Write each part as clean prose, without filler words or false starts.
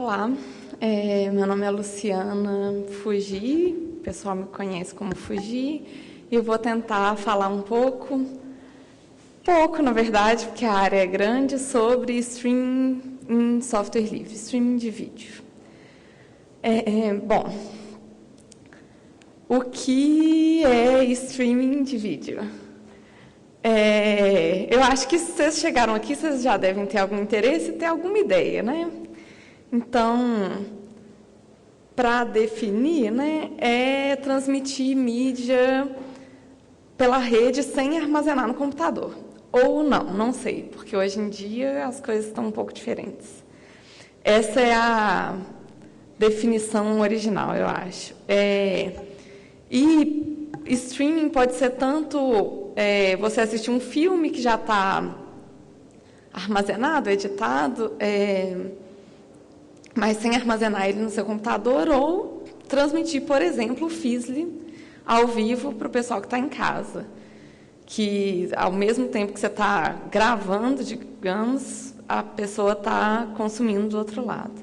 Olá, meu nome é Luciana Fugi, o pessoal me conhece como Fugi, e eu vou tentar falar um pouco, na verdade, porque a área é grande, sobre streaming em software livre, streaming de vídeo. Bom, o que é streaming de vídeo? Eu acho que se vocês chegaram aqui, vocês já devem ter algum interesse e ter alguma ideia, né? Então, para definir, né, é transmitir mídia pela rede sem armazenar no computador. Ou não sei, porque hoje em dia as coisas estão um pouco diferentes. Essa é a definição original, eu acho. E streaming pode ser tanto você assistir um filme que já está armazenado, editado, mas sem armazenar ele no seu computador, ou transmitir, por exemplo, o Feedly ao vivo para o pessoal que está em casa, que ao mesmo tempo que você está gravando, digamos, a pessoa está consumindo do outro lado.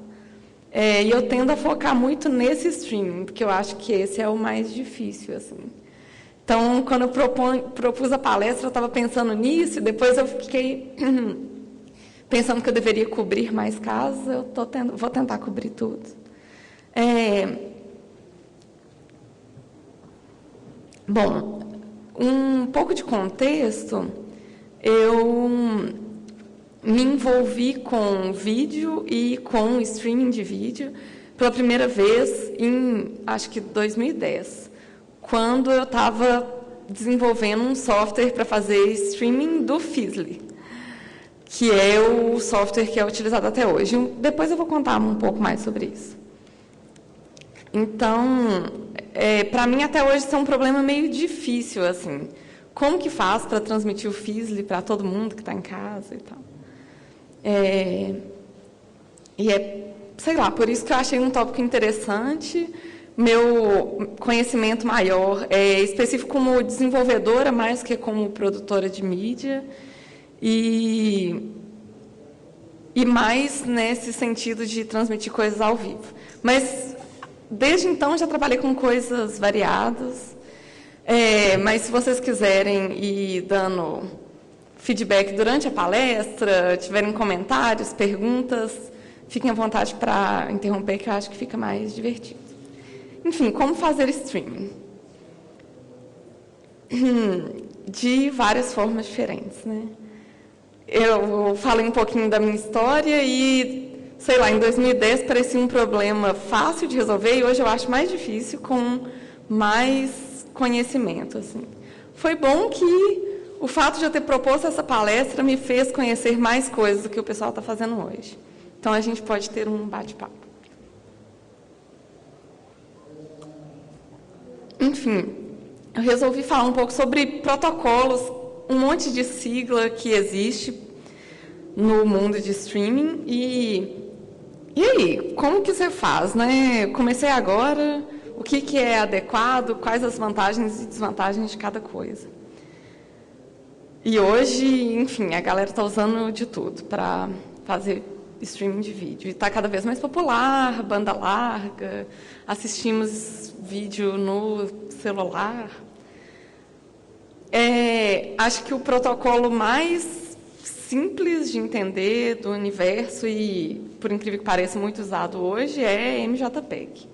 E eu tendo a focar muito nesse streaming, porque eu acho que esse é o mais difícil, assim. Então, quando eu propus a palestra, eu estava pensando nisso, e depois eu fiquei pensando que eu deveria cobrir mais casos, vou tentar cobrir tudo. Bom, um pouco de contexto, eu me envolvi com vídeo e com streaming de vídeo pela primeira vez em, acho que 2010, quando eu estava desenvolvendo um software para fazer streaming do Feedly, que é o software que é utilizado até hoje. Depois eu vou contar um pouco mais sobre isso. Então, para mim, até hoje, isso é um problema meio difícil, assim. Como que faz para transmitir o Feedly para todo mundo que está em casa e tal? Sei lá, por isso que eu achei um tópico interessante. Meu conhecimento maior é específico como desenvolvedora, mais que como produtora de mídia. E mais nesse sentido de transmitir coisas ao vivo. Mas, desde então, já trabalhei com coisas variadas. Mas, se vocês quiserem ir dando feedback durante a palestra, tiverem comentários, perguntas, fiquem à vontade para interromper, que eu acho que fica mais divertido. Enfim, como fazer streaming? De várias formas diferentes, né? Eu falei um pouquinho da minha história e, sei lá, em 2010 parecia um problema fácil de resolver e hoje eu acho mais difícil, com mais conhecimento, assim. Foi bom que o fato de eu ter proposto essa palestra me fez conhecer mais coisas do que o pessoal está fazendo hoje. Então, a gente pode ter um bate-papo. Enfim, eu resolvi falar um pouco sobre protocolos, um monte de sigla que existe no mundo de streaming. E aí, como que você faz, né? Comecei agora, o que é adequado, quais as vantagens e desvantagens de cada coisa. E hoje, enfim, a galera está usando de tudo para fazer streaming de vídeo. E está cada vez mais popular, banda larga, assistimos vídeo no celular. Acho que o protocolo mais simples de entender do universo e, por incrível que pareça, muito usado hoje é MJPEG.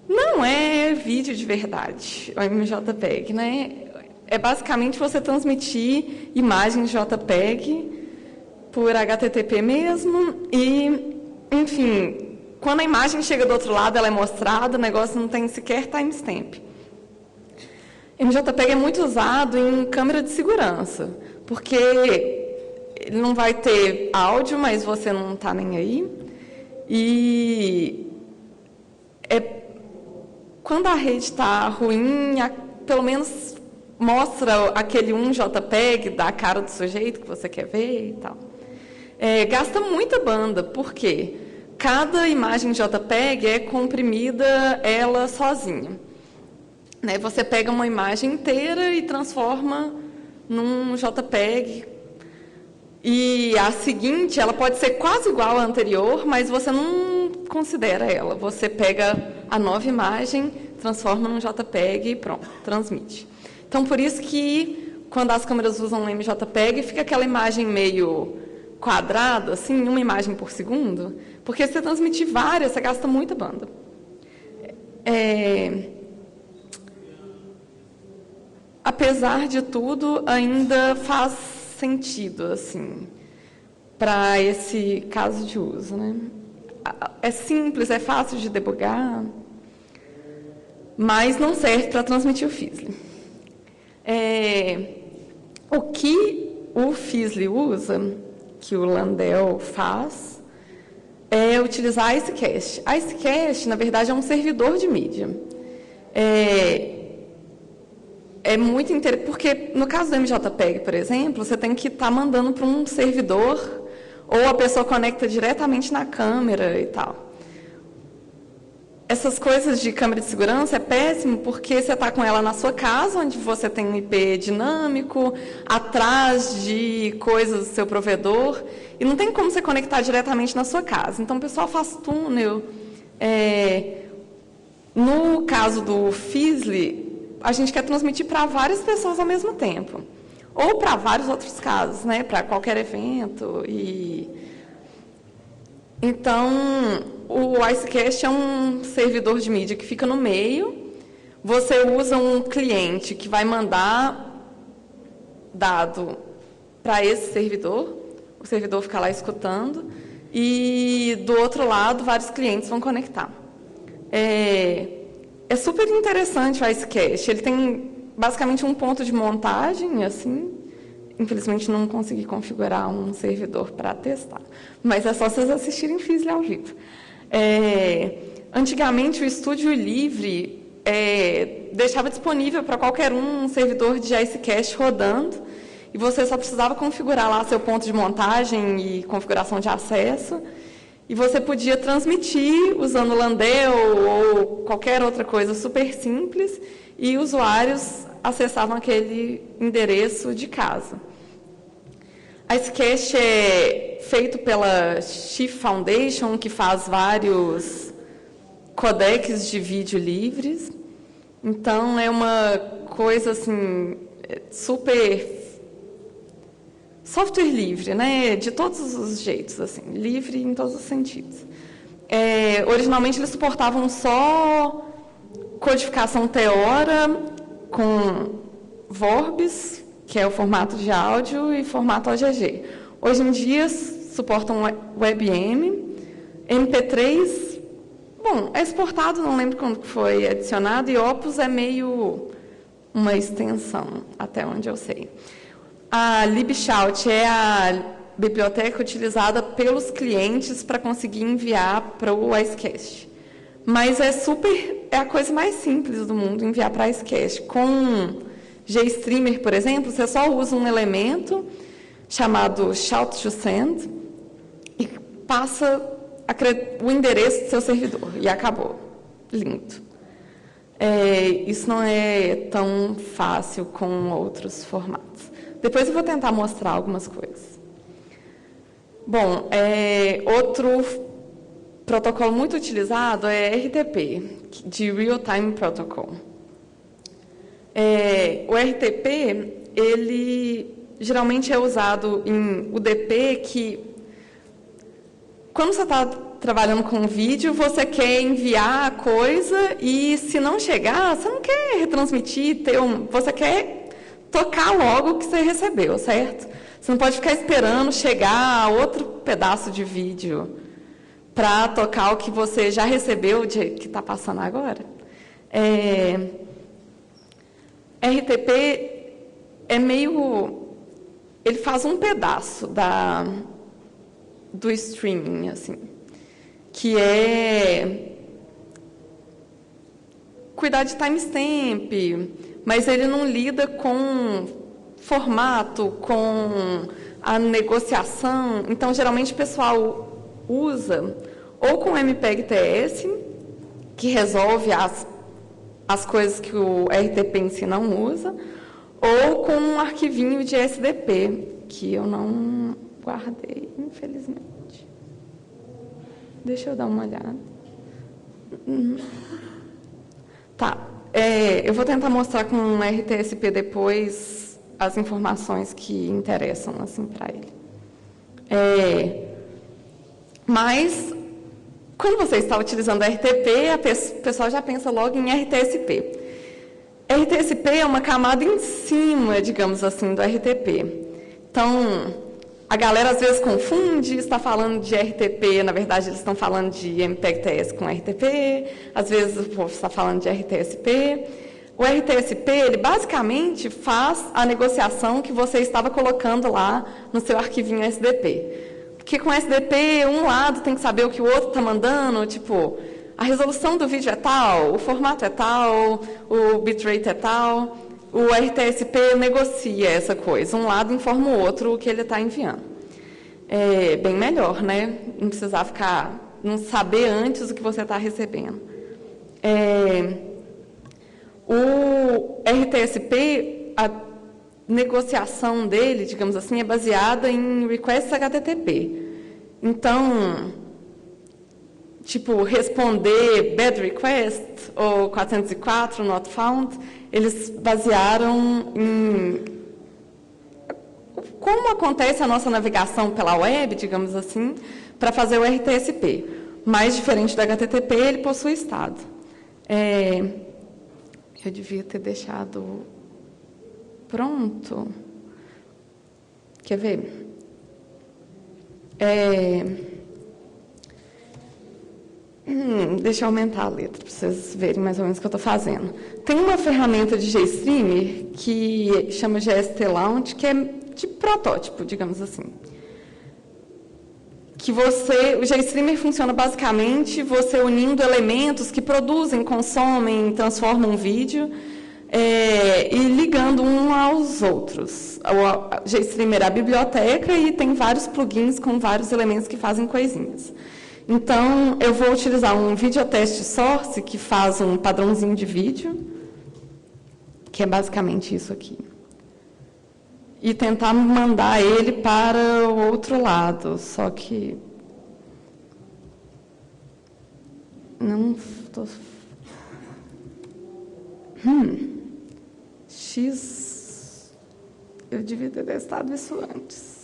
Não é vídeo de verdade, o MJPEG, né? É basicamente você transmitir imagens JPEG por HTTP mesmo e, enfim, quando a imagem chega do outro lado, ela é mostrada, o negócio não tem sequer timestamp. MJPEG é muito usado em câmera de segurança, porque ele não vai ter áudio, mas você não está nem aí. E quando a rede está ruim, pelo menos mostra aquele JPEG da cara do sujeito que você quer ver e tal. Gasta muita banda, porque cada imagem JPEG é comprimida ela sozinha. Né? Você pega uma imagem inteira e transforma num JPEG. E a seguinte, ela pode ser quase igual à anterior, mas você não considera ela. Você pega a nova imagem, transforma num JPEG e pronto, transmite. Então, por isso que quando as câmeras usam um MJPEG, fica aquela imagem meio quadrada, assim, uma imagem por segundo, porque se você transmitir várias, você gasta muita banda. Apesar de tudo, ainda faz sentido, assim, para esse caso de uso, né? É simples, é fácil de debugar, mas não serve para transmitir o Fizzly. O que o Fizzly usa, que o Landell faz, é utilizar a Icecast. A Icecast, na verdade, é um servidor de mídia. É muito interessante, porque no caso do MJPEG, por exemplo, você tem que estar mandando para um servidor, ou a pessoa conecta diretamente na câmera e tal. Essas coisas de câmera de segurança é péssimo, porque você está com ela na sua casa, onde você tem um IP dinâmico, atrás de coisas do seu provedor, e não tem como você conectar diretamente na sua casa. Então, o pessoal faz túnel. No caso do Fizzly, a gente quer transmitir para várias pessoas ao mesmo tempo. Ou para vários outros casos, né? Para qualquer evento. Então, o Icecast é um servidor de mídia que fica no meio. Você usa um cliente que vai mandar dado para esse servidor. O servidor fica lá escutando. E, do outro lado, vários clientes vão conectar. É super interessante o Icecast. Ele tem basicamente um ponto de montagem, assim. Infelizmente, não consegui configurar um servidor para testar. Mas é só vocês assistirem Fizzly ao vivo. Antigamente, o Estúdio Livre deixava disponível para qualquer um servidor de Icecast rodando, e você só precisava configurar lá seu ponto de montagem e configuração de acesso, e você podia transmitir usando o Landell ou qualquer outra coisa super simples, e usuários acessavam aquele endereço de casa. A Icecast é feito pela Chief Foundation, que faz vários codecs de vídeo livres. Então, é uma coisa assim, super software livre, né? De todos os jeitos, assim, livre em todos os sentidos. Originalmente, eles suportavam só codificação Theora com Vorbis, que é o formato de áudio, e formato OGG. Hoje em dia, suportam WebM, MP3, bom, é exportado, não lembro quando foi adicionado, e Opus é meio uma extensão, até onde eu sei. A LibShout é a biblioteca utilizada pelos clientes para conseguir enviar para o Icecast. Mas é a coisa mais simples do mundo enviar para a Icecast. Com GStreamer, por exemplo, você só usa um elemento chamado shout to send e passa o endereço do seu servidor e acabou. Lindo. Isso não é tão fácil com outros formatos. Depois eu vou tentar mostrar algumas coisas. Bom, outro protocolo muito utilizado é RTP, de Real Time Protocol. O RTP, ele geralmente é usado em UDP, que quando você está trabalhando com vídeo, você quer enviar a coisa e, se não chegar, você não quer retransmitir, você quer tocar logo o que você recebeu, certo? Você não pode ficar esperando chegar outro pedaço de vídeo para tocar o que você já recebeu, que está passando agora. RTP é meio... Ele faz um pedaço do streaming, assim, que é cuidar de timestamp, mas ele não lida com formato, com a negociação. Então, geralmente, o pessoal usa ou com MPEG-TS, que resolve as coisas que o RTP em si não usa, ou com um arquivinho de SDP, que eu não guardei, infelizmente. Deixa eu dar uma olhada. Tá. Eu vou tentar mostrar com um RTSP depois as informações que interessam assim, para ele. Mas, quando você está utilizando RTP, o pessoal já pensa logo em RTSP. RTSP é uma camada em cima, digamos assim, do RTP. Então, a galera às vezes confunde, está falando de RTP, na verdade eles estão falando de MPEG-TS com RTP, às vezes o povo está falando de RTSP. O RTSP, ele basicamente faz a negociação que você estava colocando lá no seu arquivinho SDP. Porque com SDP, um lado tem que saber o que o outro está mandando, tipo, a resolução do vídeo é tal, o formato é tal, o bitrate é tal. O RTSP negocia essa coisa. Um lado informa o outro o que ele está enviando. É bem melhor, né? Não precisar não saber antes o que você está recebendo. O RTSP, a negociação dele, digamos assim, é baseada em requests HTTP. Então, tipo, responder bad request ou 404 not found, eles basearam em como acontece a nossa navegação pela web, digamos assim, para fazer o RTSP. Mais diferente do HTTP, ele possui estado. Eu devia ter deixado pronto. Quer ver? Deixa eu aumentar a letra, para vocês verem mais ou menos o que eu estou fazendo. Tem uma ferramenta de GStreamer que chama GST Launch, que é de protótipo, digamos assim. O GStreamer funciona basicamente você unindo elementos que produzem, consomem, transformam um vídeo e ligando um aos outros. O GStreamer é a biblioteca e tem vários plugins com vários elementos que fazem coisinhas. Então, eu vou utilizar um videotest source, que faz um padrãozinho de vídeo, que é basicamente isso aqui. E tentar mandar ele para o outro lado, só que... Não estou... X... Eu devia ter testado isso antes.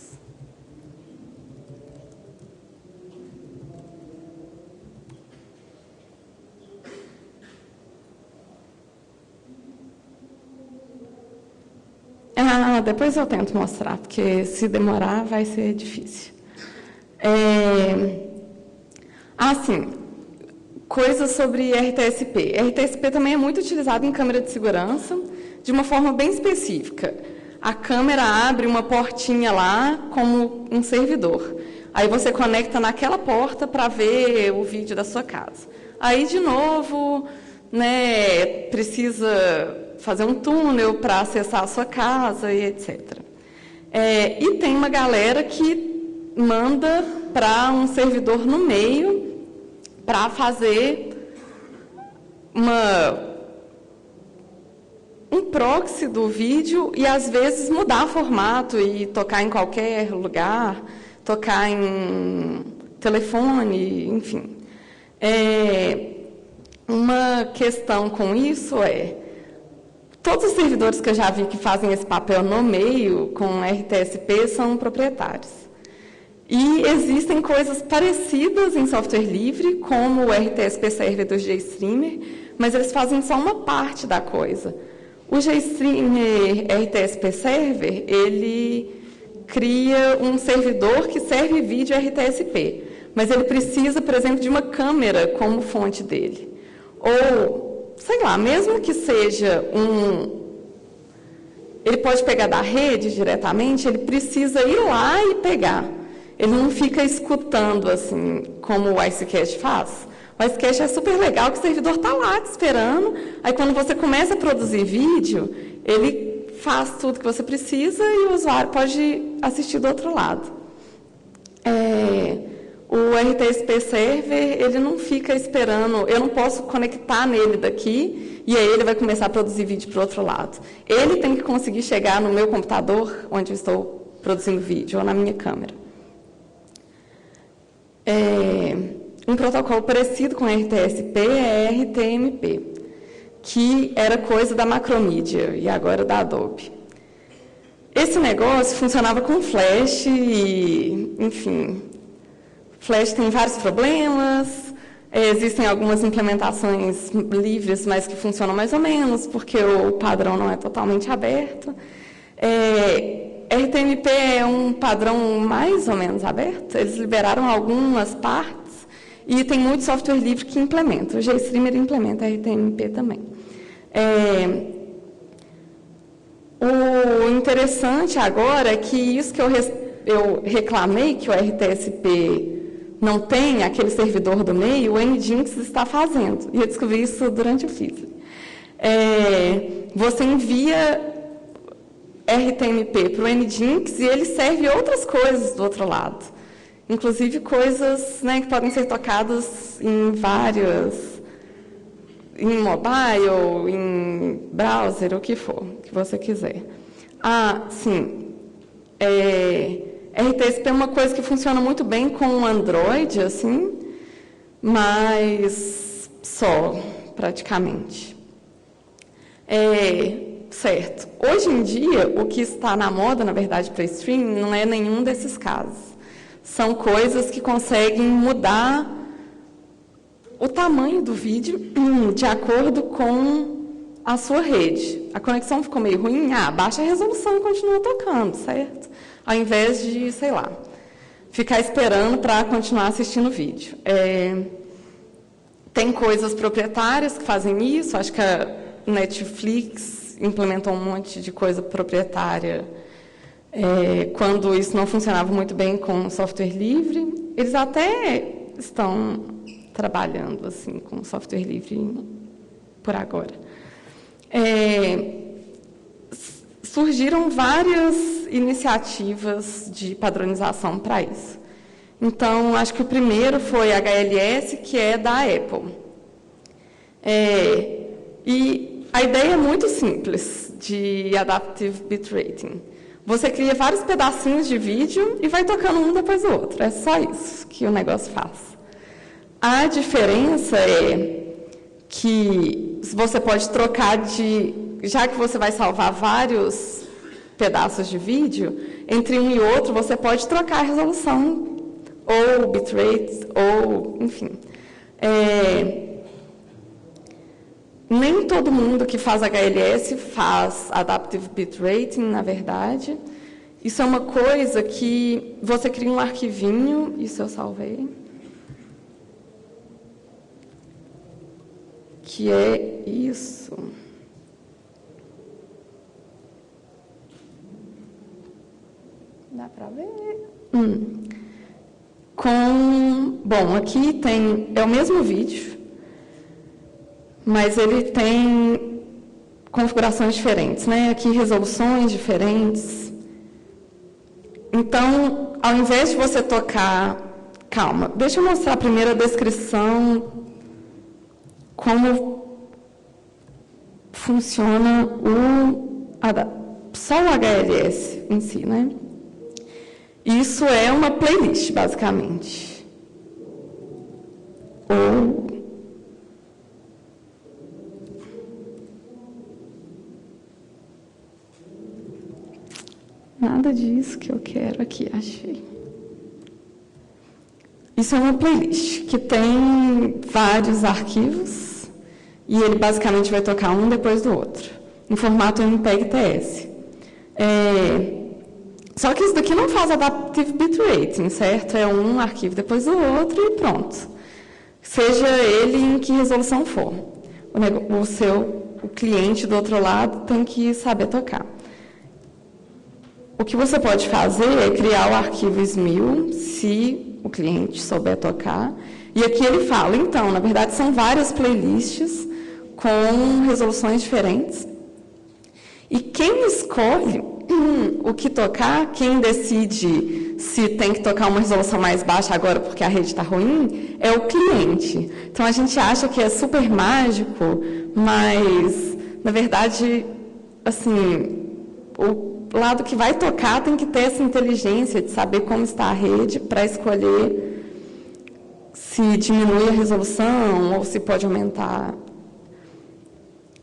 Depois eu tento mostrar, porque se demorar vai ser difícil. Sim, coisas sobre RTSP. RTSP também é muito utilizado em câmera de segurança, de uma forma bem específica. A câmera abre uma portinha lá como um servidor. Aí você conecta naquela porta para ver o vídeo da sua casa. Aí, de novo, né, precisa fazer um túnel para acessar a sua casa e etc. E tem uma galera que manda para um servidor no meio para fazer um proxy do vídeo e, às vezes, mudar formato e tocar em qualquer lugar, tocar em telefone, enfim. Uma questão com isso todos os servidores que eu já vi que fazem esse papel no meio com RTSP são proprietários. E existem coisas parecidas em software livre, como o RTSP Server do GStreamer, mas eles fazem só uma parte da coisa. O GStreamer RTSP Server, ele cria um servidor que serve vídeo RTSP, mas ele precisa, por exemplo, de uma câmera como fonte dele. Ou, sei lá, mesmo que seja ele pode pegar da rede diretamente, ele precisa ir lá e pegar. Ele não fica escutando, assim, como o Icecast faz. O Icecast é super legal, que o servidor está lá te esperando. Aí, quando você começa a produzir vídeo, ele faz tudo que você precisa e o usuário pode assistir do outro lado. O RTSP Server, ele não fica esperando, eu não posso conectar nele daqui e aí ele vai começar a produzir vídeo para o outro lado. Ele tem que conseguir chegar no meu computador, onde eu estou produzindo vídeo, ou na minha câmera. um protocolo parecido com RTSP é RTMP, que era coisa da Macromedia e agora da Adobe. Esse negócio funcionava com Flash e, enfim, Flash tem vários problemas, existem algumas implementações livres, mas que funcionam mais ou menos, porque o padrão não é totalmente aberto. RTMP é um padrão mais ou menos aberto, eles liberaram algumas partes e tem muito software livre que implementa. O GStreamer implementa RTMP também. O interessante agora é que isso que eu reclamei, que o RTSP não tem, aquele servidor do meio, o Nginx está fazendo. E eu descobri isso durante o Fizzly. Você envia RTMP para o Nginx e ele serve outras coisas do outro lado. Inclusive coisas, né, que podem ser tocadas em em mobile, em browser, o que for, que você quiser. Sim. RTSP é uma coisa que funciona muito bem com o Android, assim, mas só, praticamente. Certo. Hoje em dia, o que está na moda, na verdade, para streaming, não é nenhum desses casos. São coisas que conseguem mudar o tamanho do vídeo de acordo com a sua rede. A conexão ficou meio ruim, baixa a resolução e continua tocando, certo? Ao invés de, sei lá, ficar esperando para continuar assistindo o vídeo. Tem coisas proprietárias que fazem isso, acho que a Netflix implementou um monte de coisa proprietária quando isso não funcionava muito bem com software livre. Eles até estão trabalhando assim com software livre por agora. Surgiram várias iniciativas de padronização para isso. Então, acho que o primeiro foi a HLS, que é da Apple. E a ideia é muito simples de Adaptive Bitrating. Você cria vários pedacinhos de vídeo e vai tocando um depois do outro. É só isso que o negócio faz. A diferença é que você pode trocar já que você vai salvar vários pedaços de vídeo, entre um e outro você pode trocar a resolução, ou bitrate, ou, enfim. Nem todo mundo que faz HLS faz Adaptive Bitrating, na verdade. Isso é uma coisa que você cria um arquivinho, isso eu salvei, que é isso. Dá para ver? Bom, aqui é o mesmo vídeo, mas ele tem configurações diferentes, né? Aqui resoluções diferentes. Então, ao invés de você tocar... Calma, deixa eu mostrar primeiro a descrição, como funciona só o HLS em si, né? Isso é uma playlist, basicamente. Nada disso que eu quero aqui, achei. Isso é uma playlist que tem vários arquivos e ele basicamente vai tocar um depois do outro, em formato MPEG-TS. Só que isso daqui não faz Adaptive Bitrating, certo? É um arquivo depois do outro e pronto. Seja ele em que resolução for. O cliente do outro lado tem que saber tocar. O que você pode fazer é criar o arquivo SMIL, se o cliente souber tocar. E aqui ele fala, então, na verdade, são várias playlists com resoluções diferentes. E quem escolhe o que tocar, quem decide se tem que tocar uma resolução mais baixa agora porque a rede está ruim, é o cliente. Então, a gente acha que é super mágico, mas, na verdade, assim, o lado que vai tocar tem que ter essa inteligência de saber como está a rede para escolher se diminui a resolução ou se pode aumentar.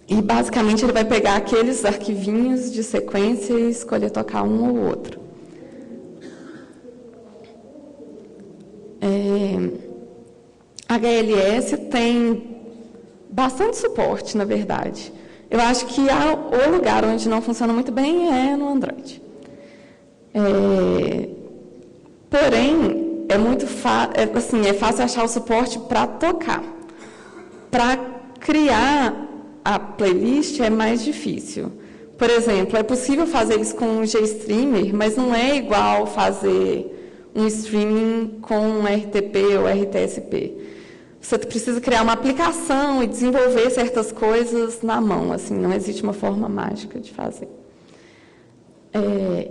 E, basicamente, ele vai pegar aqueles arquivinhos de sequência e escolher tocar um ou outro. HLS tem bastante suporte, na verdade. Eu acho que o lugar onde não funciona muito bem é no Android. Porém, é fácil achar o suporte para tocar. Para criar a playlist é mais difícil. Por exemplo, é possível fazer isso com o GStreamer, mas não é igual fazer um streaming com RTP ou RTSP. Você precisa criar uma aplicação e desenvolver certas coisas na mão, assim, não existe uma forma mágica de fazer.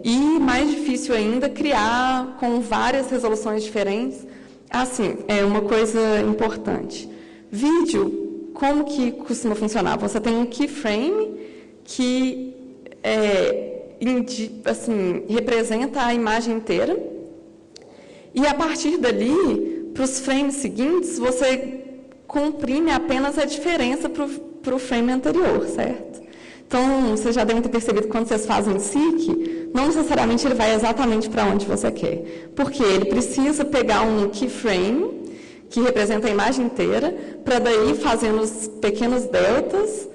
E mais difícil ainda, criar com várias resoluções diferentes. Assim, é uma coisa importante. Vídeo, como que costuma funcionar? Você tem um keyframe que representa a imagem inteira, e a partir dali, para os frames seguintes, você comprime apenas a diferença para o frame anterior, certo? Então, vocês já devem ter percebido que quando vocês fazem seek, não necessariamente ele vai exatamente para onde você quer. Porque ele precisa pegar um keyframe, que representa a imagem inteira, para daí fazer os pequenos deltas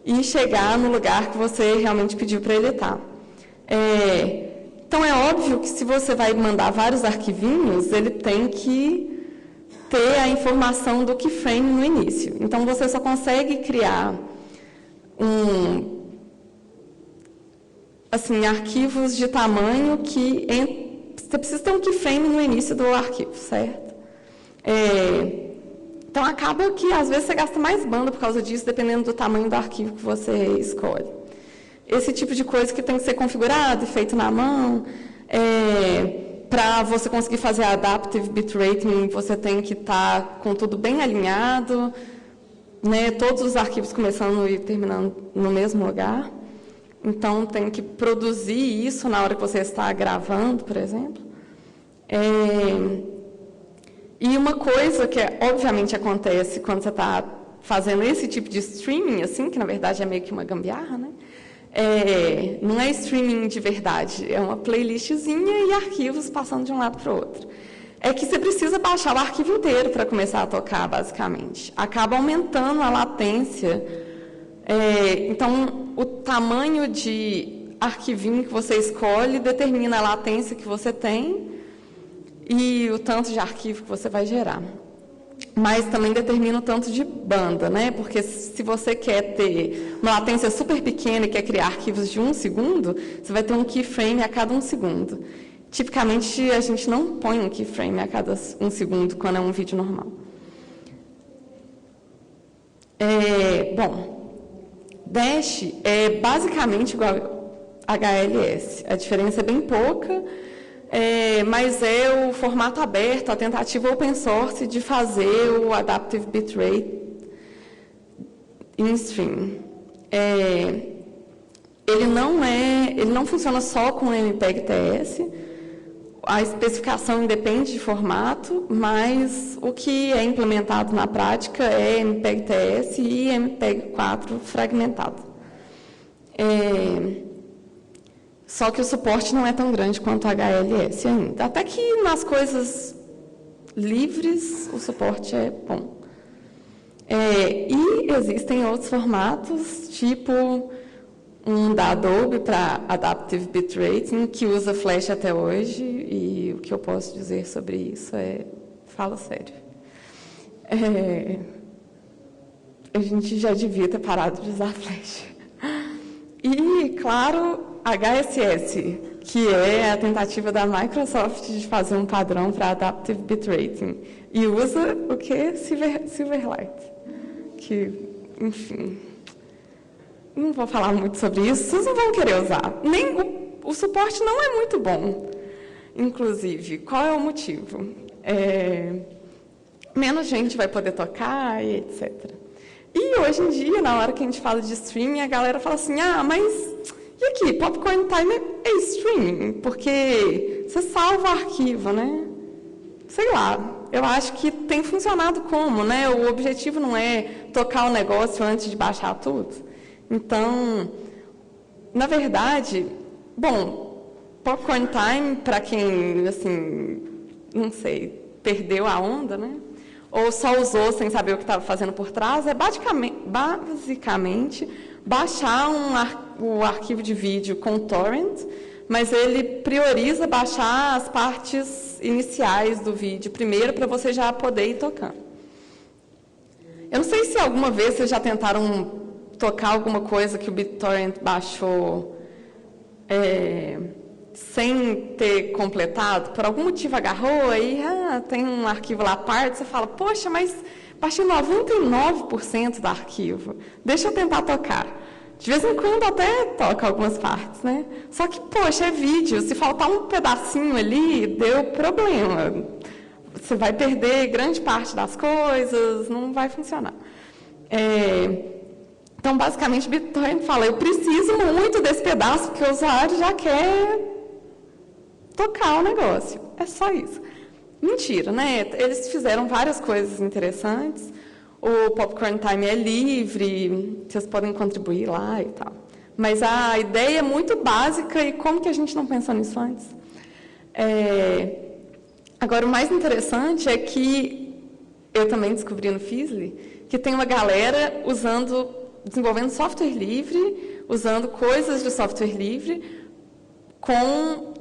e chegar no lugar que você realmente pediu para ele estar. Então, é óbvio que se você vai mandar vários arquivinhos, ele tem que ter a informação do keyframe no início. Então, você só consegue criar arquivos de tamanho que... Você precisa ter um keyframe no início do arquivo, certo? Então, acaba que, às vezes, você gasta mais banda por causa disso, dependendo do tamanho do arquivo que você escolhe. Esse tipo de coisa que tem que ser configurado e feito na mão. Para você conseguir fazer Adaptive Bitrating, você tem que estar com tudo bem alinhado, né? Todos os arquivos começando e terminando no mesmo lugar. Então, tem que produzir isso na hora que você está gravando, por exemplo. E uma coisa que, obviamente, acontece quando você está fazendo esse tipo de streaming, assim, que, na verdade, é meio que uma gambiarra, né? Não é streaming de verdade, é uma playlistzinha e arquivos passando de um lado para o outro. É que você precisa baixar o arquivo inteiro para começar a tocar, basicamente. Acaba aumentando a latência. Então, o tamanho de arquivinho que você escolhe determina a latência que você tem e o tanto de arquivo que você vai gerar. Mas também determina o tanto de banda, né? Porque se você quer ter uma latência super pequena e quer criar arquivos de 1 segundo, você vai ter um keyframe a cada 1 segundo. Tipicamente, a gente não põe um keyframe a cada 1 segundo quando é um vídeo normal. Dash é basicamente igual a HLS. A diferença é bem pouca. Mas é o formato aberto, a tentativa open source de fazer o Adaptive Bitrate em stream. Ele não funciona só com MPEG-TS, a especificação independe de formato, mas o que é implementado na prática é MPEG-TS e MPEG-4 fragmentado. Só que o suporte não é tão grande quanto a HLS ainda. Até que nas coisas livres o suporte é bom. E existem outros formatos, tipo um da Adobe para Adaptive Bitrating, que usa Flash até hoje, e o que eu posso dizer sobre isso fala sério. A gente já devia ter parado de usar Flash. E, claro, HSS, que é a tentativa da Microsoft de fazer um padrão para Adaptive Bitrating. E usa o que? Silverlight. Que, enfim, não vou falar muito sobre isso, vocês não vão querer usar. Nem o suporte não é muito bom, inclusive. Qual é o motivo? Menos gente vai poder tocar e etc. E hoje em dia, na hora que a gente fala de streaming, a galera fala assim, mas e aqui, Popcorn Time é streaming, porque você salva o arquivo, né? Sei lá, eu acho que tem funcionado como, né? O objetivo não é tocar o negócio antes de baixar tudo. Então, na verdade, bom, Popcorn Time, para quem, assim, não sei, perdeu a onda, né? Ou só usou sem saber o que estava fazendo por trás, é basicamente baixar o arquivo de vídeo com torrent, mas ele prioriza baixar as partes iniciais do vídeo primeiro para você já poder ir tocando. Eu não sei se alguma vez vocês já tentaram tocar alguma coisa que o BitTorrent baixou sem ter completado, por algum motivo agarrou, aí tem um arquivo lá à parte, você fala, poxa, mas baixei 99% do arquivo, deixa eu tentar tocar. De vez em quando até toca algumas partes, né? Só que, poxa, é vídeo, se faltar um pedacinho ali, deu problema. Você vai perder grande parte das coisas, não vai funcionar. Então, basicamente, o BitTorrent fala, eu preciso muito desse pedaço, porque o usuário já quer tocar o negócio. É só isso. Mentira, né? Eles fizeram várias coisas interessantes. O Popcorn Time é livre, vocês podem contribuir lá e tal. Mas a ideia é muito básica e como que a gente não pensou nisso antes? Agora, o mais interessante é que eu também descobri no Fizzly que tem uma galera desenvolvendo software livre, usando coisas de software livre com,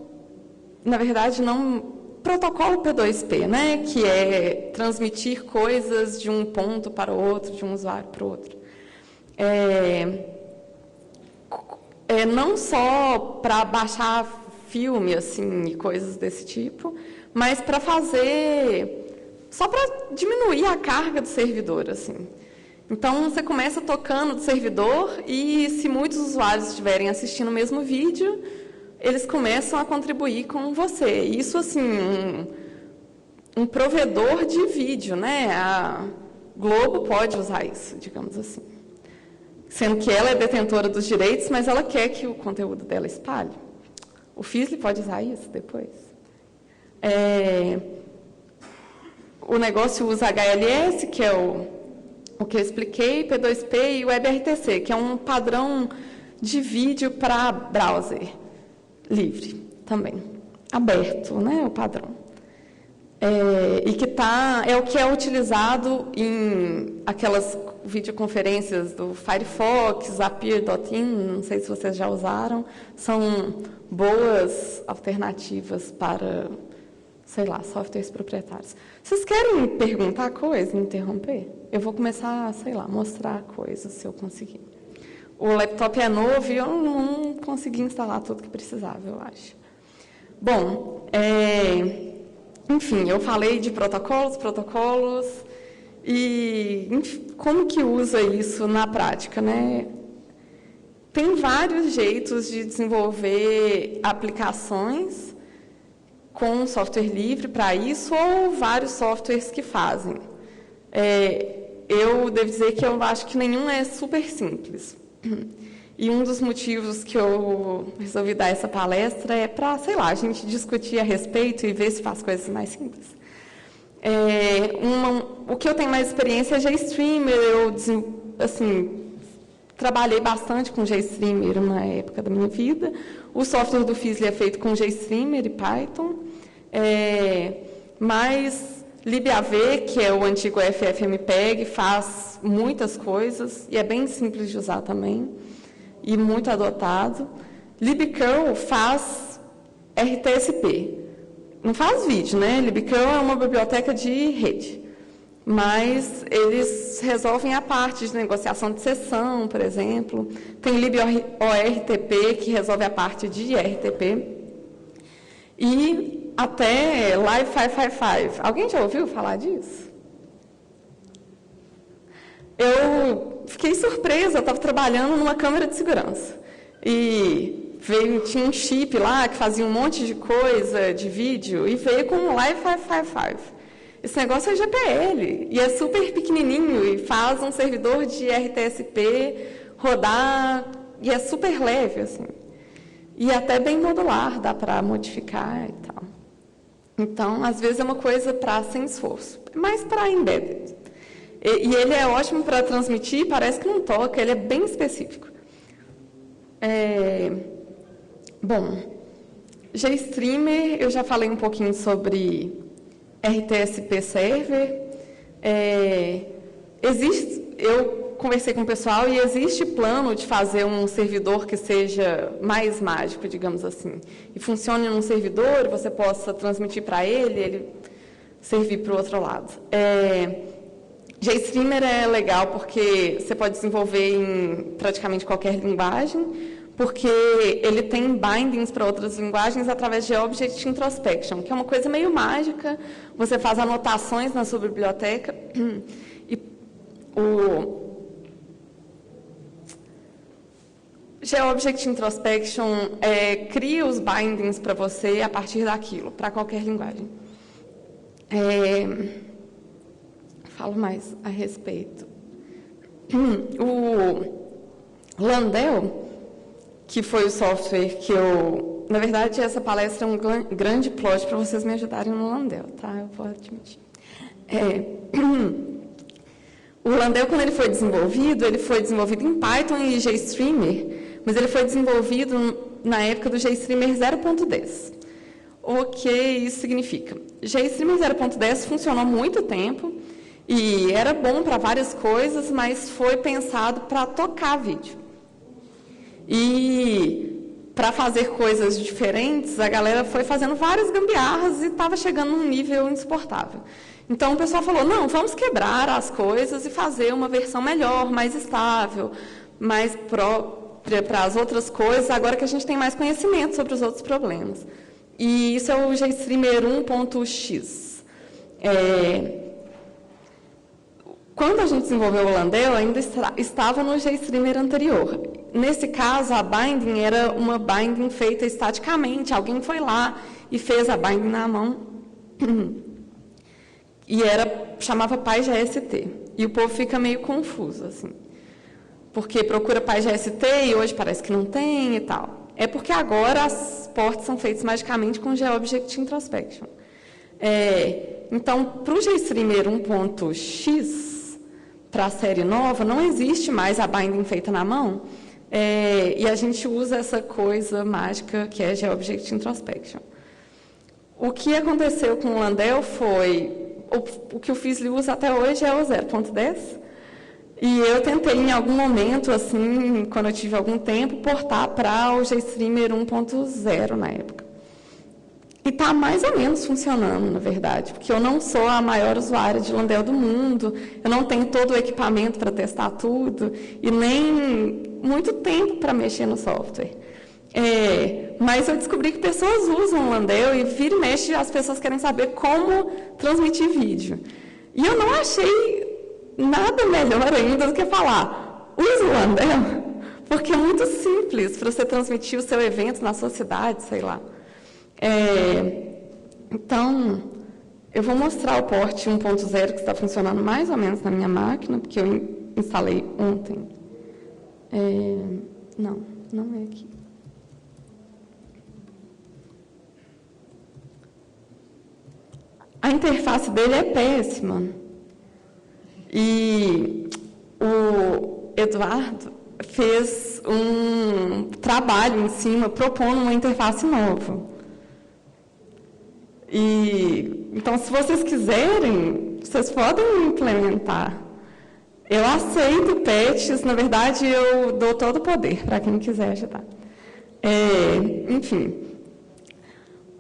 na verdade, não protocolo P2P, né, que é transmitir coisas de um ponto para o outro, de um usuário para o outro. Não só para baixar filme, assim, e coisas desse tipo, mas para só para diminuir a carga do servidor, assim. Então, você começa tocando do servidor e, se muitos usuários estiverem assistindo o mesmo vídeo, eles começam a contribuir com você. Isso, assim, um provedor de vídeo, né? A Globo pode usar isso, digamos assim. Sendo que ela é detentora dos direitos, mas ela quer que o conteúdo dela espalhe. O Fizzly pode usar isso depois. O negócio usa HLS, que é o que eu expliquei, P2P e o WebRTC, que é um padrão de vídeo para browser. Livre também, aberto, né, o padrão. E que é o que é utilizado em aquelas videoconferências do Firefox, Zapier.in, não sei se vocês já usaram, são boas alternativas para, sei lá, softwares proprietários. Vocês querem perguntar coisa, interromper? Eu vou começar, sei lá, mostrar coisas, se eu conseguir. O laptop é novo e eu não consegui instalar tudo que precisava, eu acho. Bom, enfim, eu falei de protocolos, e como que usa isso na prática, né? Tem vários jeitos de desenvolver aplicações com software livre para isso, ou vários softwares que fazem. Eu devo dizer que eu acho que nenhum é super simples. E um dos motivos que eu resolvi dar essa palestra é para, sei lá, a gente discutir a respeito e ver se faz coisas mais simples. O que eu tenho mais experiência é JStreamer. Eu, assim, trabalhei bastante com JStreamer na época da minha vida. O software do Fizzly é feito com JStreamer e Python. Mas LibAV, que é o antigo FFmpeg, faz muitas coisas e é bem simples de usar também e muito adotado. libcurl faz RTSP. Não faz vídeo, né? libcurl é uma biblioteca de rede, mas eles resolvem a parte de negociação de sessão, por exemplo. Tem libortp, que resolve a parte de RTP. E até Live 555. Alguém já ouviu falar disso? Eu fiquei surpresa, eu estava trabalhando numa câmera de segurança. E tinha um chip lá que fazia um monte de coisa de vídeo e veio com um Live 555. Esse negócio é GPL e é super pequenininho e faz um servidor de RTSP rodar e é super leve, assim. E até bem modular, dá para modificar e tal. Então, às vezes é uma coisa para sem esforço, mais para embedded. E ele é ótimo para transmitir, parece que não toca, ele é bem específico. Bom, GStreamer, eu já falei um pouquinho sobre RTSP Server. Eu conversei com o pessoal e existe plano de fazer um servidor que seja mais mágico, digamos assim, e funcione num servidor, você possa transmitir para ele servir para o outro lado. GStreamer é legal porque você pode desenvolver em praticamente qualquer linguagem, porque ele tem bindings para outras linguagens através de Object Introspection, que é uma coisa meio mágica. Você faz anotações na sua biblioteca e o GeoObject Introspection cria os bindings para você a partir daquilo, para qualquer linguagem. Falo mais a respeito. O Landel, que foi o software que eu... Na verdade, essa palestra é um grande plot para vocês me ajudarem no Landel, tá? Eu vou admitir. O Landel, quando ele foi desenvolvido em Python e GStreamer, mas ele foi desenvolvido na época do GStreamer 0.10. O que isso significa? GStreamer 0.10 funcionou há muito tempo e era bom para várias coisas, mas foi pensado para tocar vídeo. E para fazer coisas diferentes, a galera foi fazendo várias gambiarras e estava chegando num nível insuportável. Então o pessoal falou, não, vamos quebrar as coisas e fazer uma versão melhor, mais estável, mais própria para as outras coisas, agora que a gente tem mais conhecimento sobre os outros problemas. E isso é o GStreamer 1.x. Quando a gente desenvolveu o Landel, ainda estava no GStreamer anterior. Nesse caso, a binding era uma binding feita estaticamente. Alguém foi lá e fez a binding na mão. E chamava PyGST. E o povo fica meio confuso, assim. Porque procura PyGST e hoje parece que não tem e tal. É porque agora as portas são feitas magicamente com GeoObject Introspection. Então, para o GStreamer 1.x, para a série nova, não existe mais a binding feita na mão, e a gente usa essa coisa mágica que é GeoObject Introspection. O que aconteceu com o Landel foi, o que o Fizzly usa até hoje é o 0.10, e eu tentei, em algum momento, assim, quando eu tive algum tempo, portar para o GStreamer 1.0 na época. E está mais ou menos funcionando, na verdade, porque eu não sou a maior usuária de Landel do mundo, eu não tenho todo o equipamento para testar tudo, e nem muito tempo para mexer no software. Mas eu descobri que pessoas usam o Landel e vira e mexe, as pessoas querem saber como transmitir vídeo. E eu não achei nada melhor ainda do que falar, use o Landel, porque é muito simples para você transmitir o seu evento na sua cidade, sei lá. Então, eu vou mostrar o port 1.0 que está funcionando mais ou menos na minha máquina, porque eu instalei ontem. Não é aqui. A interface dele é péssima. E o Eduardo fez um trabalho em cima, propondo uma interface nova. Então, se vocês quiserem, vocês podem implementar. Eu aceito patches, na verdade, eu dou todo o poder para quem quiser ajudar. Enfim,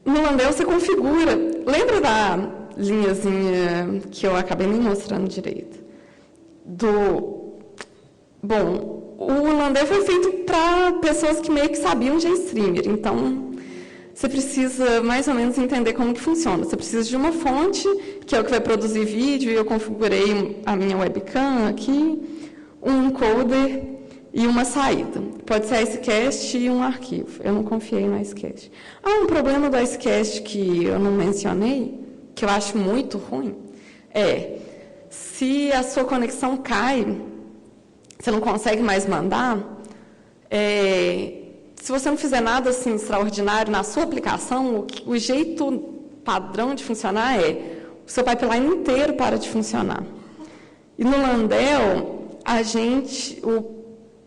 no Landel você configura. Lembra da linhazinha que eu acabei nem mostrando direito? Bom, o Landel foi feito para pessoas que meio que sabiam GStreamer, então você precisa mais ou menos entender como que funciona. Você precisa de uma fonte, que é o que vai produzir vídeo, e eu configurei a minha webcam aqui, um encoder e uma saída. Pode ser Icecast e um arquivo. Eu não confiei no Icecast. Um problema do Icecast que eu não mencionei, que eu acho muito ruim, se a sua conexão cai, você não consegue mais mandar, se você não fizer nada assim extraordinário na sua aplicação, o jeito padrão de funcionar é o seu pipeline inteiro para de funcionar. E no Landel, o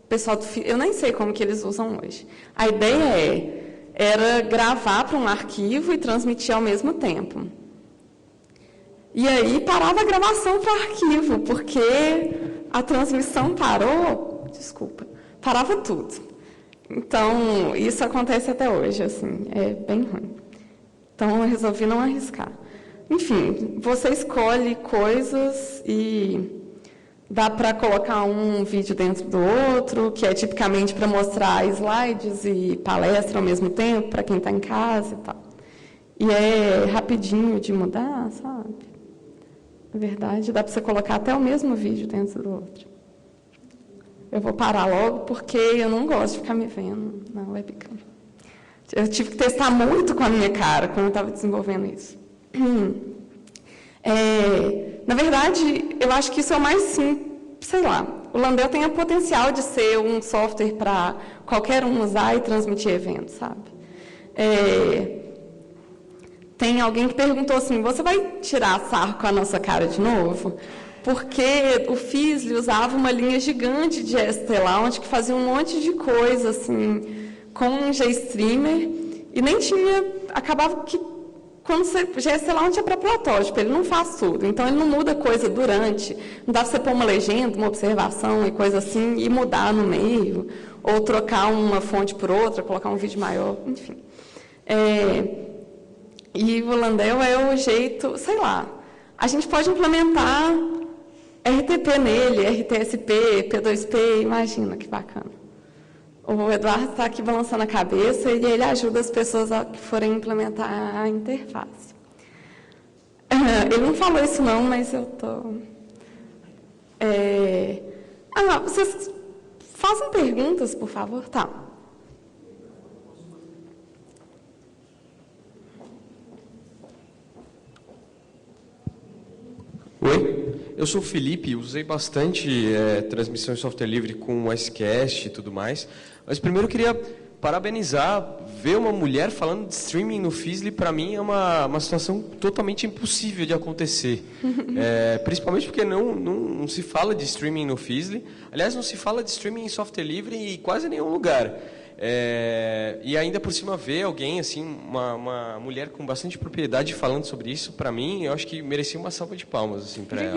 pessoal eu nem sei como que eles usam hoje. A ideia era gravar para um arquivo e transmitir ao mesmo tempo. E aí parava a gravação para o arquivo, porque a transmissão parava tudo. Então, isso acontece até hoje, assim, é bem ruim. Então, eu resolvi não arriscar. Enfim, você escolhe coisas e dá para colocar um vídeo dentro do outro, que é tipicamente para mostrar slides e palestra ao mesmo tempo, para quem está em casa e tal. E é rapidinho de mudar, sabe? Na verdade, dá para você colocar até o mesmo vídeo dentro do outro. Eu vou parar logo, porque eu não gosto de ficar me vendo na webcam. Eu tive que testar muito com a minha cara quando eu estava desenvolvendo isso. Na verdade, eu acho que isso é o mais simples, sei lá. O Landel tem o potencial de ser um software para qualquer um usar e transmitir eventos, sabe? Tem alguém que perguntou assim, você vai tirar sarro com a nossa cara de novo? Porque o Fizzly usava uma linha gigante de STLaunch que fazia um monte de coisa, assim, com um GStreamer, e nem tinha, acabava que, quando você, GSTLaunch é para protótipo, ele não faz tudo, então ele não muda coisa durante, não dá para você pôr uma legenda, uma observação e coisa assim, e mudar no meio, ou trocar uma fonte por outra, colocar um vídeo maior, enfim. E o Landel é o jeito, sei lá, a gente pode implementar RTP nele, RTSP, P2P, imagina que bacana. O Eduardo está aqui balançando a cabeça e ele ajuda as pessoas que forem implementar a interface. Ele não falou isso não, mas eu estou... vocês façam perguntas, por favor. Tá. Oi, eu sou o Felipe, usei bastante transmissão de software livre com o Icecast e tudo mais, mas primeiro eu queria parabenizar, ver uma mulher falando de streaming no Fizzly, para mim é uma situação totalmente impossível de acontecer, principalmente porque não se fala de streaming no Fizzly, aliás não se fala de streaming em software livre em quase nenhum lugar. E ainda por cima ver alguém, assim, uma mulher com bastante propriedade falando sobre isso, para mim, eu acho que merecia uma salva de palmas, assim, para ela.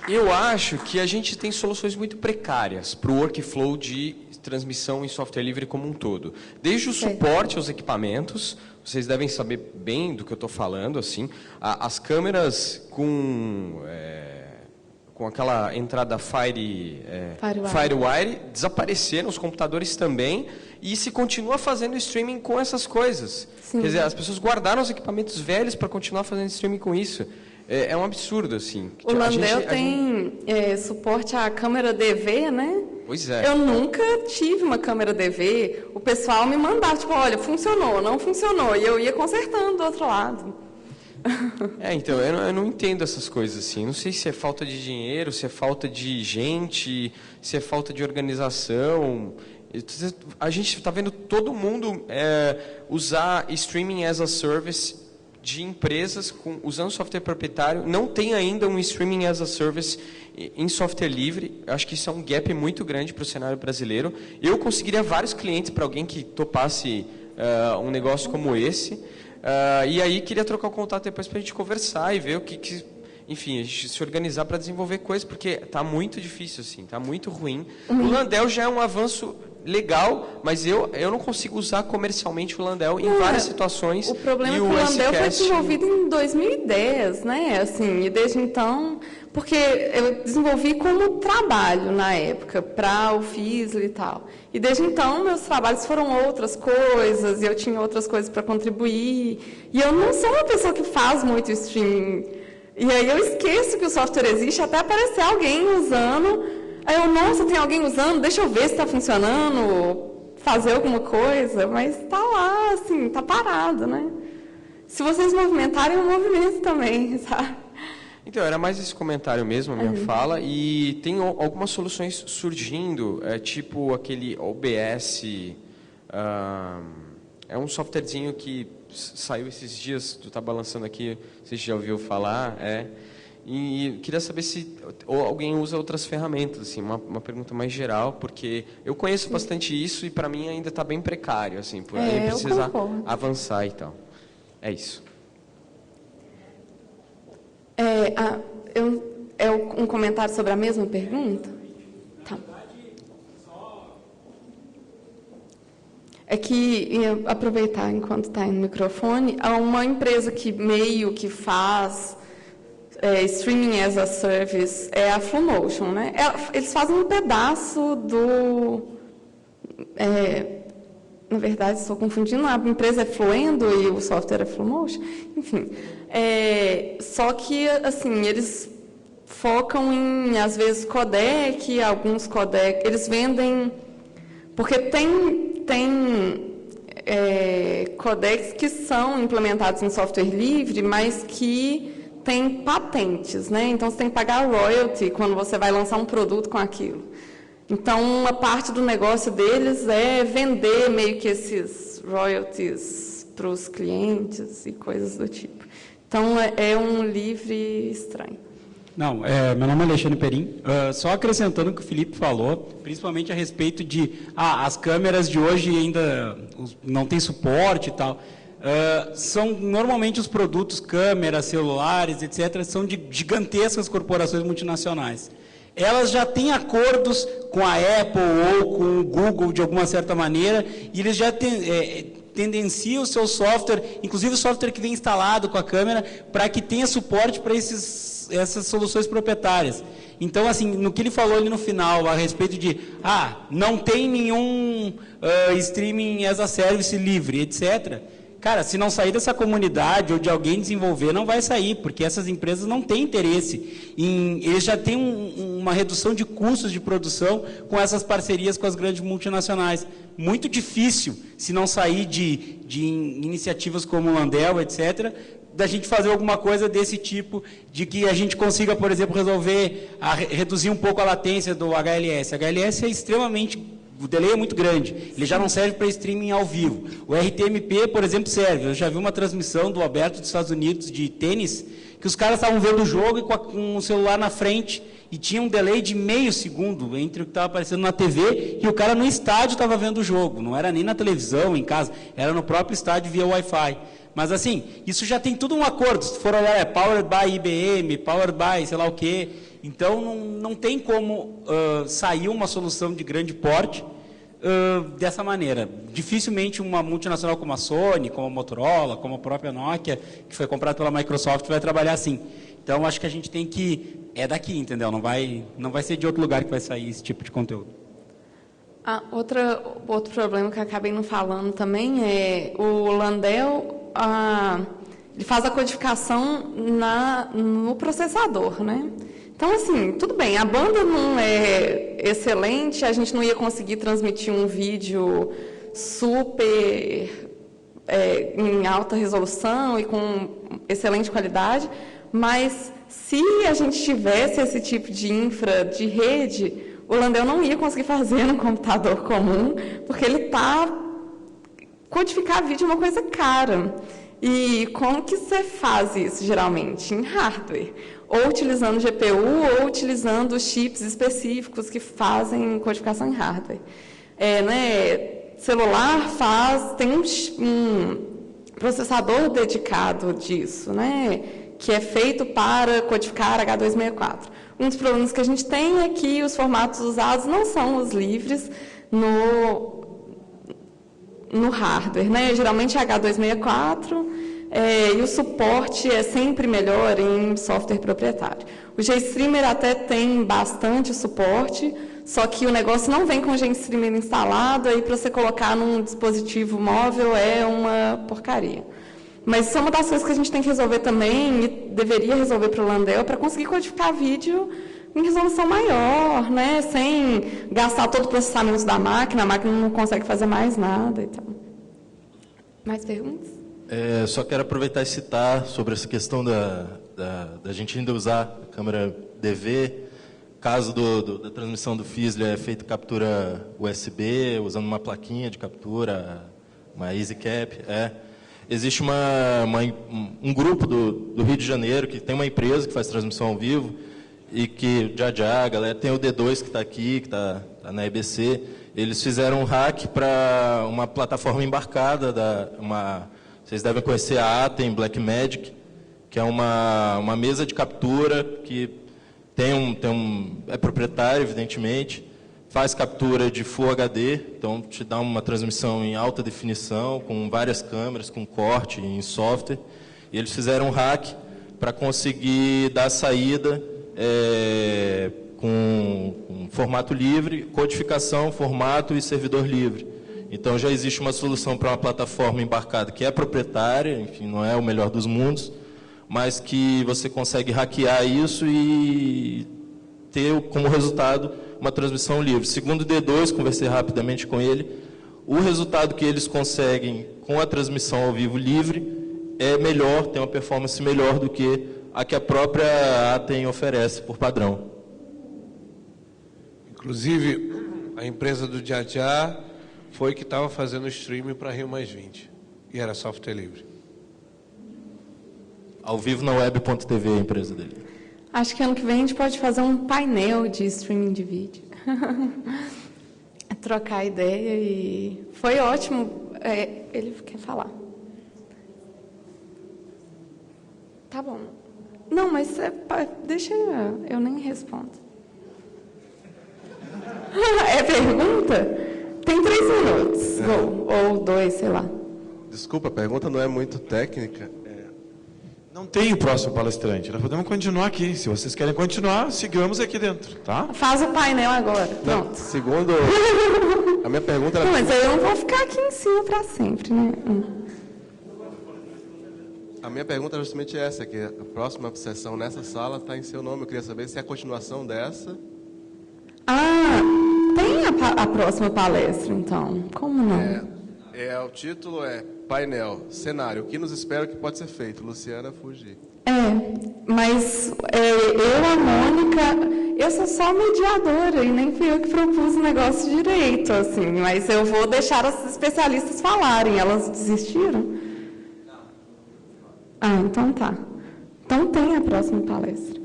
Eu acho que a gente tem soluções muito precárias para o workflow de transmissão em software livre como um todo. Desde o suporte aos equipamentos, vocês devem saber bem do que eu estou falando, assim, as câmeras com aquela entrada FireWire, desapareceram, os computadores também, e se continua fazendo streaming com essas coisas. Sim. Quer dizer, as pessoas guardaram os equipamentos velhos para continuar fazendo streaming com isso. É um absurdo, assim. O Landel tem suporte à câmera DV, né? Pois é. Eu nunca tive uma câmera DV. O pessoal me mandava, tipo, olha, funcionou, não funcionou, e eu ia consertando do outro lado. Então, eu não entendo essas coisas assim. Não sei se é falta de dinheiro, se é falta de gente, se é falta de organização. A gente está vendo todo mundo usar streaming as a service de empresas usando software proprietário. Não tem ainda um streaming as a service em software livre. Eu acho que isso é um gap muito grande para o cenário brasileiro. Eu conseguiria vários clientes para alguém que topasse um negócio como esse. E aí queria trocar o contato depois para a gente conversar e ver o que enfim, a gente se organizar para desenvolver coisas, porque está muito difícil, assim, está muito ruim. O Landel já é um avanço legal, mas eu não consigo usar comercialmente o Landel em várias situações. O problema é que o Landel foi desenvolvido em 2010, né? Assim, e desde então, porque eu desenvolvi como trabalho na época, para o Fizzly e tal. E desde então, meus trabalhos foram outras coisas, e eu tinha outras coisas para contribuir. E eu não sou uma pessoa que faz muito streaming. E aí eu esqueço que o software existe até aparecer alguém usando. Aí eu, nossa, tem alguém usando, deixa eu ver se está funcionando, fazer alguma coisa, mas está lá, assim, está parado, né? Se vocês movimentarem, eu movimento também, sabe? Então, era mais esse comentário mesmo, a minha fala, e tem algumas soluções surgindo, tipo aquele OBS, É um softwarezinho que saiu esses dias, tu tá balançando aqui, não sei se já ouviu falar, E queria saber se alguém usa outras ferramentas, assim, uma pergunta mais geral, porque eu conheço bastante isso e para mim ainda está bem precário, assim, por aí precisa avançar e tal. É isso. É um comentário sobre a mesma pergunta? Tá. É que, aproveitar enquanto está aí no microfone, há uma empresa que meio que faz streaming as a service, é a Flumotion, né? Eles fazem um pedaço do... na verdade, estou confundindo, a empresa é Fluendo e o software é Flumotion. Enfim, só que, assim, eles focam em, às vezes, codec, alguns codec, eles vendem... Porque tem codecs que são implementados em software livre, mas que tem patentes, né? Então, você tem que pagar royalty quando você vai lançar um produto com aquilo. Então, uma parte do negócio deles é vender meio que esses royalties para os clientes e coisas do tipo. Então, é um livre estranho. Não, meu nome é Alexandre Perim. Só acrescentando o que o Felipe falou, principalmente a respeito de as câmeras de hoje ainda não têm suporte e tal. São normalmente os produtos, câmeras, celulares, etc., são de gigantescas corporações multinacionais. Elas já têm acordos com a Apple ou com o Google de alguma certa maneira, e eles já tendenciam o seu software, inclusive o software que vem instalado com a câmera, para que tenha suporte para essas soluções proprietárias. Então, assim, no que ele falou ali no final, a respeito de, não tem nenhum streaming as a service livre, etc., cara, se não sair dessa comunidade ou de alguém desenvolver, não vai sair, porque essas empresas não têm interesse eles já têm uma redução de custos de produção com essas parcerias com as grandes multinacionais. Muito difícil, se não sair de iniciativas como o Landel, etc., da gente fazer alguma coisa desse tipo, de que a gente consiga, por exemplo, reduzir um pouco a latência do HLS. A HLS é extremamente... O delay é muito grande, ele já não serve para streaming ao vivo. O RTMP, por exemplo, serve. Eu já vi uma transmissão do Aberto dos Estados Unidos de tênis, que os caras estavam vendo o jogo e com o celular na frente, e tinha um delay de meio segundo entre o que estava aparecendo na TV e o cara no estádio estava vendo o jogo. Não era nem na televisão, em casa, era no próprio estádio via Wi-Fi. Mas, assim, isso já tem tudo um acordo. Se for olhar, é Powered by IBM, Powered by sei lá o quê. Então, não tem como sair uma solução de grande porte dessa maneira. Dificilmente uma multinacional como a Sony, como a Motorola, como a própria Nokia, que foi comprada pela Microsoft, vai trabalhar assim. Então, acho que a gente tem que... É daqui, entendeu? Não vai ser de outro lugar que vai sair esse tipo de conteúdo. Outro problema que eu acabei não falando também é o Landel... ele faz a codificação no processador, né? Então, assim, tudo bem, a banda não é excelente, a gente não ia conseguir transmitir um vídeo super em alta resolução e com excelente qualidade, mas se a gente tivesse esse tipo de infra de rede, o Landel não ia conseguir fazer no computador comum, porque codificar vídeo é uma coisa cara. E como que você faz isso, geralmente? Em hardware. Ou utilizando GPU, ou utilizando chips específicos que fazem codificação em hardware. Celular tem um processador dedicado disso, né? Que é feito para codificar H264. Um dos problemas que a gente tem é que os formatos usados não são os livres no hardware, né? Geralmente é H264 e o suporte é sempre melhor em software proprietário. O GStreamer até tem bastante suporte, só que o negócio não vem com o GStreamer instalado, aí para você colocar num dispositivo móvel é uma porcaria. Mas isso é uma das coisas que a gente tem que resolver também, e deveria resolver para o Landel, para conseguir codificar vídeo em resolução maior, né? Sem gastar todo o processamento da máquina, a máquina não consegue fazer mais nada. Então. Mais perguntas? Só quero aproveitar e citar sobre essa questão da gente ainda usar a câmera DV. Caso da transmissão do Fizzly é feita captura USB, usando uma plaquinha de captura uma EasyCap, existe um grupo do Rio de Janeiro que tem uma empresa que faz transmissão ao vivo e que já a galera tem o D2 que está aqui, que está na EBC. Eles fizeram um hack para uma plataforma embarcada, vocês devem conhecer a Atem Blackmagic, que é uma mesa de captura que é proprietário, evidentemente, faz captura de Full HD, então te dá uma transmissão em alta definição, com várias câmeras, com corte em software. E eles fizeram um hack para conseguir dar saída com formato livre, codificação, formato e servidor livre. Então já existe uma solução para uma plataforma embarcada que é proprietária, enfim, não é o melhor dos mundos, mas que você consegue hackear isso e ter como resultado uma transmissão livre. Segundo o D2, conversei rapidamente com ele, o resultado que eles conseguem com a transmissão ao vivo livre é melhor, tem uma performance melhor do que a que a própria Atem oferece por padrão. Inclusive, a empresa do Já foi que estava fazendo o streaming para Rio+20, e era software livre. Ao vivo na web.tv, a empresa dele. Acho que ano que vem a gente pode fazer um painel de streaming de vídeo. Trocar ideia e... Foi ótimo. Ele quer falar. Tá bom. Não, mas deixa eu nem respondo. É pergunta? Tem 3 minutos. Ou 2, sei lá. Desculpa, a pergunta não é muito técnica. Não tem o próximo palestrante. Nós podemos continuar aqui. Se vocês querem continuar, sigamos aqui dentro, tá? Faz o painel agora. Não, Pronto. segundo... A minha pergunta era... Não, mas eu não vou ficar aqui em cima para sempre, né? A minha pergunta é justamente essa, que a próxima sessão nessa sala está em seu nome. Eu queria saber se é a continuação dessa... Tem a próxima palestra, então. Como não? O título é Painel, Cenário, o que nos espera que pode ser feito? Luciana Fugi. Mas eu, a Mônica, eu sou só mediadora e nem fui eu que propus o negócio direito, assim, mas eu vou deixar as especialistas falarem. Elas desistiram? Então tá. Então tem a próxima palestra.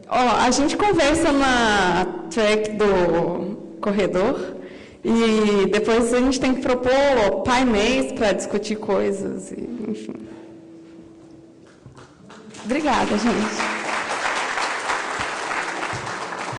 A gente conversa na track do corredor e depois a gente tem que propor painéis para discutir coisas, enfim. Obrigada, gente.